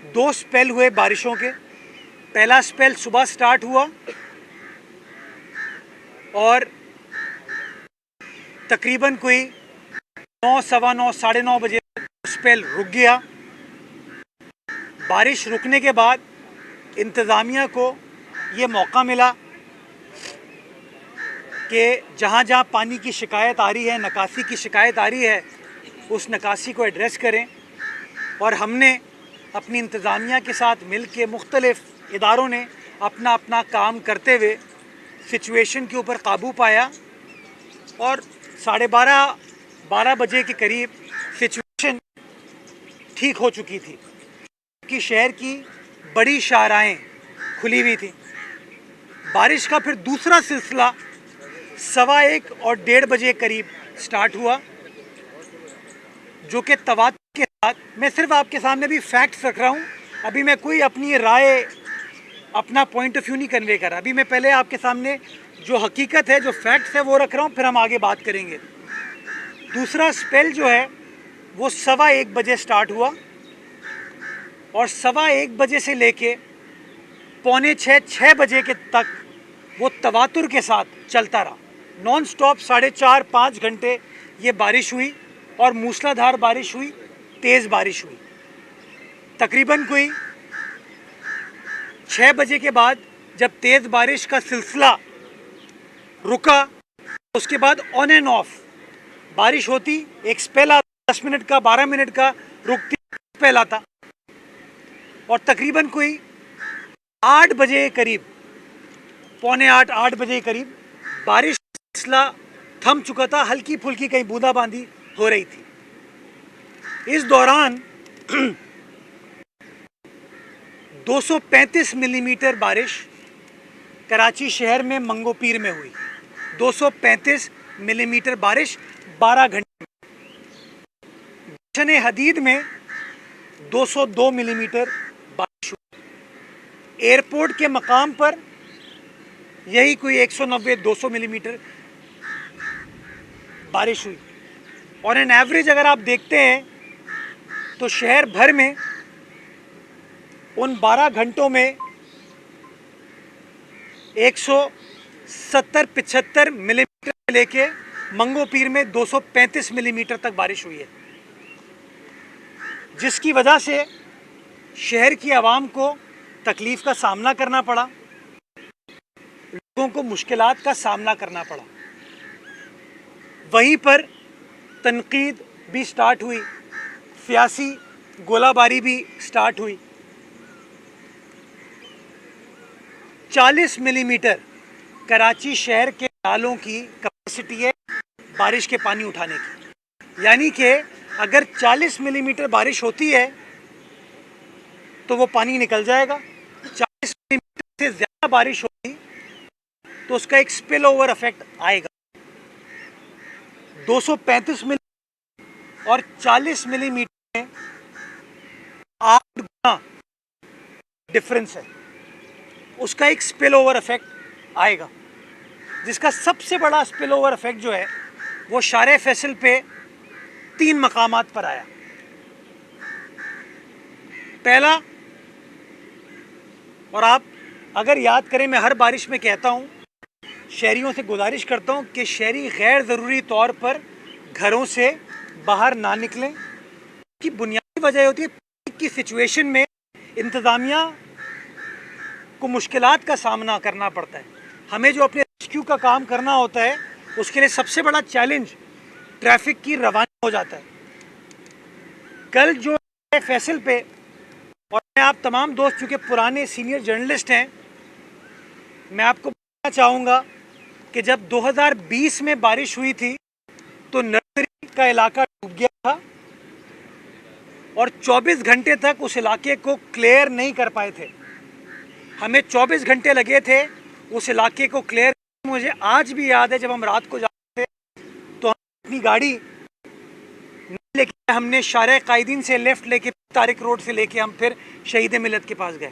दो स्पेल हुए बारिशों के। पहला स्पेल सुबह स्टार्ट हुआ और तकरीबन कोई 9, सवा 9, साढ़े 9 बजे स्पेल रुक गया। बारिश रुकने के बाद इंतज़ामिया को ये मौका मिला कि जहाँ जहाँ पानी की शिकायत आ रही है, निकासी की शिकायत आ रही है, उस निकासी को एड्रेस करें। और हमने अपनी इंतज़ामिया के साथ मिल के मुख्तलिफ़ इदारों ने अपना अपना काम करते हुए सिचुएशन के ऊपर काबू पाया और 12:30 बजे के करीब सिचुएशन ठीक हो चुकी थी कि शहर की बड़ी शाहराहें खुली हुई थी। बारिश का फिर दूसरा सिलसिला 1:15 और 1:30 बजे करीब स्टार्ट हुआ, जो कि तवातुर के साथ, मैं सिर्फ आपके सामने भी फैक्ट्स रख रहा हूँ, अभी मैं कोई अपनी राय, अपना पॉइंट ऑफ व्यू नहीं कन्वे कर रहा। अभी मैं पहले आपके सामने जो हकीकत है, जो फैक्ट्स है वो रख रहा हूँ, फिर हम आगे बात करेंगे। दूसरा स्पेल जो है वो 1:15 बजे स्टार्ट हुआ और 1:15 बजे से लेके 5:45, 6 बजे के तक वो तवातुर के साथ चलता रहा। नॉन स्टॉप 4.5-5 घंटे ये बारिश हुई और मूसलाधार बारिश हुई, तेज़ बारिश हुई। तकरीबन कोई 6 बजे के बाद जब तेज़ बारिश का सिलसिला रुका, उसके बाद ऑन एंड ऑफ बारिश होती, एक स्पेल आता 10 मिनट का, 12 मिनट का, रुकती, स्पेल आता और तकरीबन कोई 8 बजे करीब, 7:45, 8 बजे करीब बारिश का सिलसिला थम चुका था। हल्की फुल्की कहीं बूंदाबांदी हो रही थी। इस दौरान 235 मिलीमीटर बारिश कराची शहर में मंगोपीर में हुई। 235 मिलीमीटर बारिश 12 घंटे में। जश्न हदीद में 202 मिलीमीटर बारिश हुई। एयरपोर्ट के मकाम पर यही कोई 190-200 मिलीमीटर बारिश हुई। और एन एवरेज अगर आप देखते हैं तो शहर भर में उन 12 घंटों में 170-75 मिलीमीटर से लेके मंगोपीर में 235 मिलीमीटर तक बारिश हुई है, जिसकी वजह से शहर की आवाम को तकलीफ़ का सामना करना पड़ा, लोगों को मुश्किलात का सामना करना पड़ा। वहीं पर तनकीद भी स्टार्ट हुई, सियासी गोलाबारी भी स्टार्ट हुई। 40 मिलीमीटर कराची शहर के नालों की कैपेसिटी है बारिश के पानी उठाने की, यानी कि अगर 40 मिलीमीटर बारिश होती है तो वो पानी निकल जाएगा। 40 मिलीमीटर से ज़्यादा बारिश होगी तो उसका एक स्पिल ओवर इफेक्ट आएगा। 235 मिलीमीटर और 40 मिलीमीटर में 8 गुना डिफरेंस है, उसका एक स्पिल ओवर इफेक्ट आएगा, जिसका सबसे बड़ा स्पिल ओवर इफेक्ट जो है वो शारे फैसल पे 3 मकामात पर आया। पहला, और आप अगर याद करें, मैं हर बारिश में कहता हूँ, शहरियों से गुजारिश करता हूँ कि शहरी गैर ज़रूरी तौर पर घरों से बाहर ना निकलें, कि बुनियादी वजह होती है कि सिचुएशन में इंतज़ामिया को मुश्किलात का सामना करना पड़ता है। हमें जो अपने रेस्क्यू का काम करना होता है, उसके लिए सबसे बड़ा चैलेंज ट्रैफिक की रवानी हो जाता है। कल जो है फैसल पे, और मैं आप तमाम दोस्त चूँकि पुराने सीनियर जर्नलिस्ट हैं, मैं आपको बताना चाहूँगा कि जब 2020 में बारिश हुई थी तो नर्सरी का इलाका डूब गया था और 24 घंटे तक उस इलाके को क्लियर नहीं कर पाए थे। हमें 24 घंटे लगे थे उस इलाके को क्लियर। मुझे आज भी याद है, जब हम रात को जाते थे तो हम अपनी गाड़ी नहीं लेके, हमने शारे कायदीन से लेफ़्ट लेके तारिक रोड से लेके हम फिर शहीद मिलत के पास गए।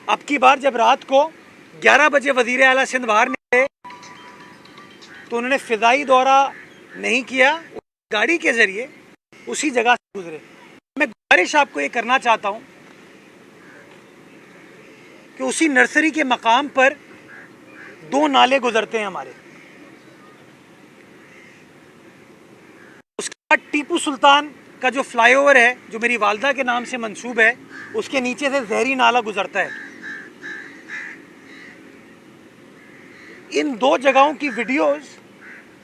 अब की बार जब रात को 11 बजे वज़ीर आला सिंध बाहर निकले तो उन्होंने फ़िज़ाई दौरा नहीं किया, गाड़ी के ज़रिए उसी जगह से गुजरे। मैं गुजारिश आपको ये करना चाहता हूँ कि उसी नर्सरी के मकाम पर 2 नाले गुजरते हैं हमारे। उसके बाद टीपू सुल्तान का जो फ्लाईओवर है, जो मेरी वालदा के नाम से मंसूब है, उसके नीचे से जहरी नाला गुजरता है। इन 2 जगहों की वीडियोस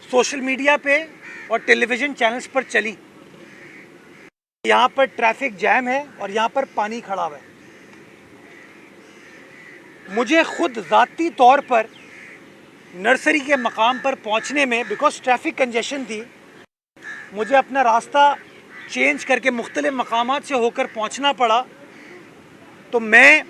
सोशल मीडिया पे और टेलीविज़न चैनल्स पर चली। यहाँ पर ट्रैफिक जैम है और यहाँ पर पानी खड़ा हुआ है। मुझे खुद ज़ाती तौर पर नर्सरी के मकाम पर पहुँचने में, बिकॉज ट्रैफिक कंजेशन थी, मुझे अपना रास्ता चेंज करके मुख्तलिफ मकामात से होकर पहुँचना पड़ा। तो मैं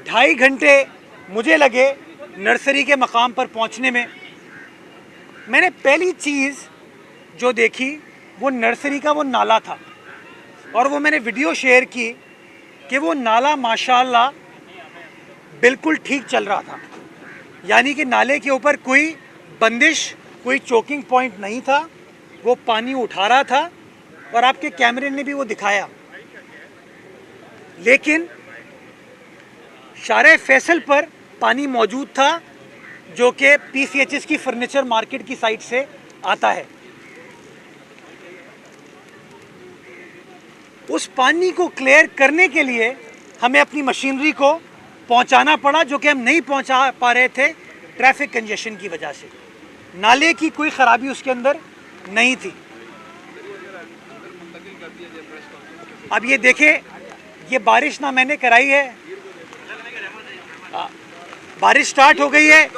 ढाई घंटे मुझे लगे नर्सरी के मकाम पर पहुंचने में। मैंने पहली चीज़ जो देखी वो नर्सरी का वो नाला था, और वो मैंने वीडियो शेयर की कि वो नाला माशाल्लाह बिल्कुल ठीक चल रहा था। यानी कि नाले के ऊपर कोई बंदिश, कोई चोकिंग पॉइंट नहीं था, वो पानी उठा रहा था और आपके कैमरे ने भी वो दिखाया। लेकिन शारे फैसल पर पानी मौजूद था, जो कि PCHS की फर्नीचर मार्केट की साइड से आता है। उस पानी को क्लियर करने के लिए हमें अपनी मशीनरी को पहुंचाना पड़ा, जो कि हम नहीं पहुंचा पा रहे थे ट्रैफिक कंजेशन की वजह से। नाले की कोई ख़राबी उसके अंदर नहीं थी। अब ये देखें, ये बारिश ना मैंने कराई है, बारिश स्टार्ट हो गई है।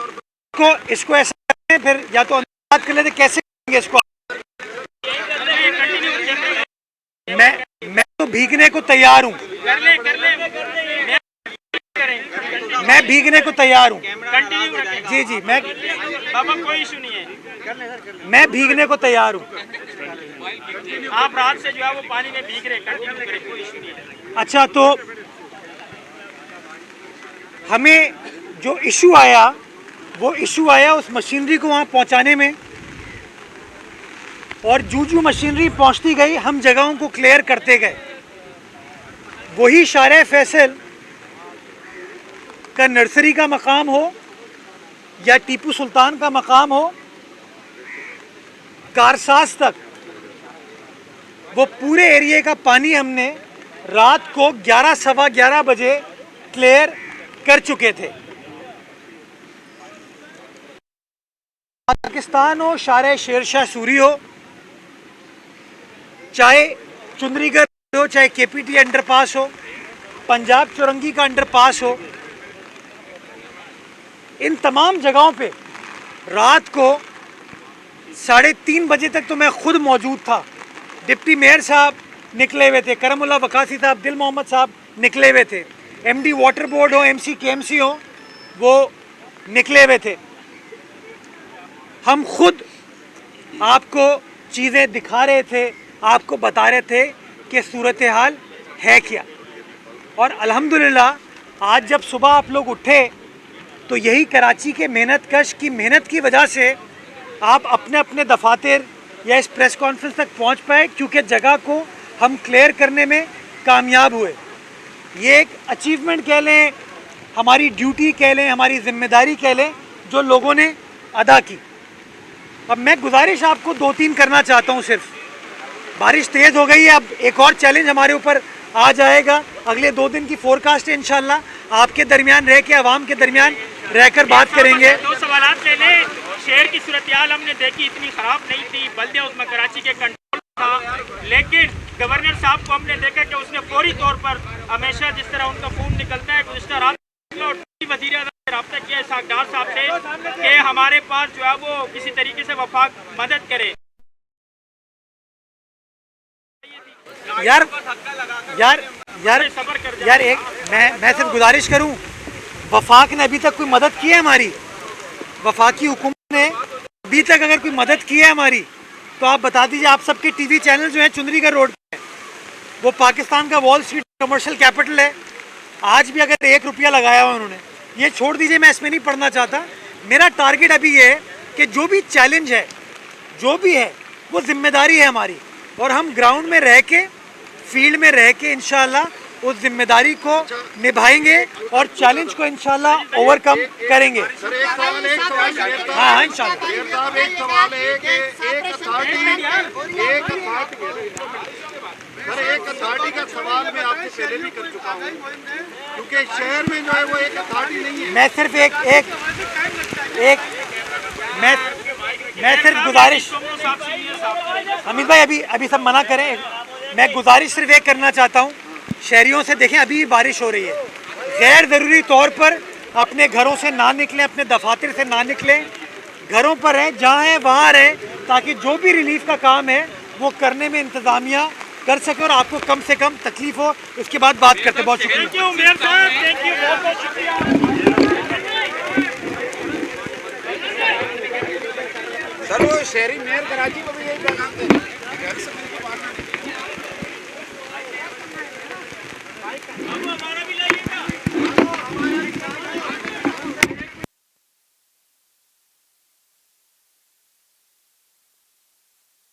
इसको ऐसा करते हैं, फिर या तो बात कर लेते कैसे करेंगे इसको। मैं तो भीगने को तैयार हूँ, मैं भीगने को तैयार हूँ। जी जी, मैं कोई इशू नहीं है, मैं भीगने को तैयार हूँ। आप रात से जो है वो पानी में भीग रहे, कंटिन्यू करें, कोई इशू नहीं है। अच्छा, तो हमें जो इशू आया वो इशू आया उस मशीनरी को वहाँ पहुँचाने में, और जूं मशीनरी पहुँचती गई हम जगहों को क्लियर करते गए। वही शारे फैसल का नर्सरी का मकाम हो या टीपू सुल्तान का मकाम हो, कारसाज तक वो पूरे एरिया का पानी हमने रात को 11 सवा 11 बजे क्लियर कर चुके थे। पाकिस्तान हो, शारे शेरशाह सूरी हो, चाहे चुंदरीगढ़ हो, चाहे KPT अंडरपास हो, पंजाब चौरंगी का अंडरपास हो, इन तमाम जगहों पे रात को 3:30 बजे तक तो मैं खुद मौजूद था। डिप्टी मेयर साहब निकले हुए थे, करमुल्ला वकासी साहब, दिल मोहम्मद साहब निकले हुए थे, MD वाटर बोर्ड हो, MC KMC हो, वो निकले हुए थे। हम खुद आपको चीज़ें दिखा रहे थे, आपको बता रहे थे कि सूरत हाल है क्या। और अल्हम्दुलिल्लाह आज जब सुबह आप लोग उठे तो यही कराची के मेहनत कश की मेहनत की वजह से आप अपने अपने दफातर या इस प्रेस कॉन्फ्रेंस तक पहुंच पाए, क्योंकि जगह को हम क्लियर करने में कामयाब हुए। ये एक अचीवमेंट कह लें, हमारी ड्यूटी कह लें, हमारी जिम्मेदारी कह लें, जो लोगों ने अदा की। अब मैं गुजारिश आपको 2-3 करना चाहता हूँ सिर्फ। बारिश तेज़ हो गई है, अब एक और चैलेंज हमारे ऊपर आ जाएगा। अगले 2 दिन की फोरकास्ट है, इंशाल्लाह आपके दरमियान रह के, आवाम के दरमियान रहकर बात करेंगे। 2 सवालात ले लें। शहर की सूरत हाल हमने देखी, इतनी ख़राब नहीं थी, बल्दिया उसमें कराची के कंट्रोल था, लेकिन गवर्नर साहब को हमने देखा कि उसने फौरी तौर पर, हमेशा जिस तरह उनका फ़ोन निकलता है, गुज़िश्ता रात वज़ीर आज़म से रब्ता किया सागदार साहब से कि हमारे पास जो है वो किसी तरीके से वफाक मदद करे। यार यार यार यार एक मैं सिर्फ गुजारिश करूं, वफाक ने अभी तक कोई मदद की है हमारी? वफाकी हुकूमत ने अभी तक अगर कोई मदद की है हमारी तो आप बता दीजिए। आप सबके TV चैनल जो है चुंदरीगढ़ रोड पे, वो पाकिस्तान का वॉल स्ट्रीट कमर्शियल कैपिटल है। आज भी अगर 1 रुपया लगाया हुआ उन्होंने, ये छोड़ दीजिए, मैं इसमें नहीं पढ़ना चाहता। मेरा टारगेट अभी ये है कि जो भी चैलेंज है, जो भी है वो जिम्मेदारी है हमारी, और हम ग्राउंड में रह के, फील्ड में रह के इंशाल्लाह उस जिम्मेदारी को निभाएंगे और चैलेंज को इंशाल्लाह ओवरकम करेंगे। सर एक सवाल हाँ हाँ इंशाल्लाह। साहब एक सवाल है कि एक अथॉरिटी का सवाल मैं आपसे पहले भी कर चुका हूँ, क्योंकि शहर में जो है वो एक अथॉरिटी नहीं है। मैं सिर्फ मैं सिर्फ गुजारिश, अमित भाई अभी सब मना करें, मैं गुजारिश सिर्फ एक करना चाहता हूँ शहरियों से। देखें अभी भी बारिश हो रही है, गैर ज़रूरी तौर पर अपने घरों से ना निकलें, अपने दफातर से ना निकलें, घरों पर रहें, जहाँ हैं वहाँ रहें, ताकि जो भी रिलीफ का काम है वो करने में इंतज़ामिया कर सके और आपको कम से कम तकलीफ हो। उसके बाद बात करते। बहुत शुक्रिया। थैंक यू मेयर साहब, थैंक यू, बहुत बहुत शुक्रिया। सर वो शहरी मेयर कराची को भी यही पैगाम दें।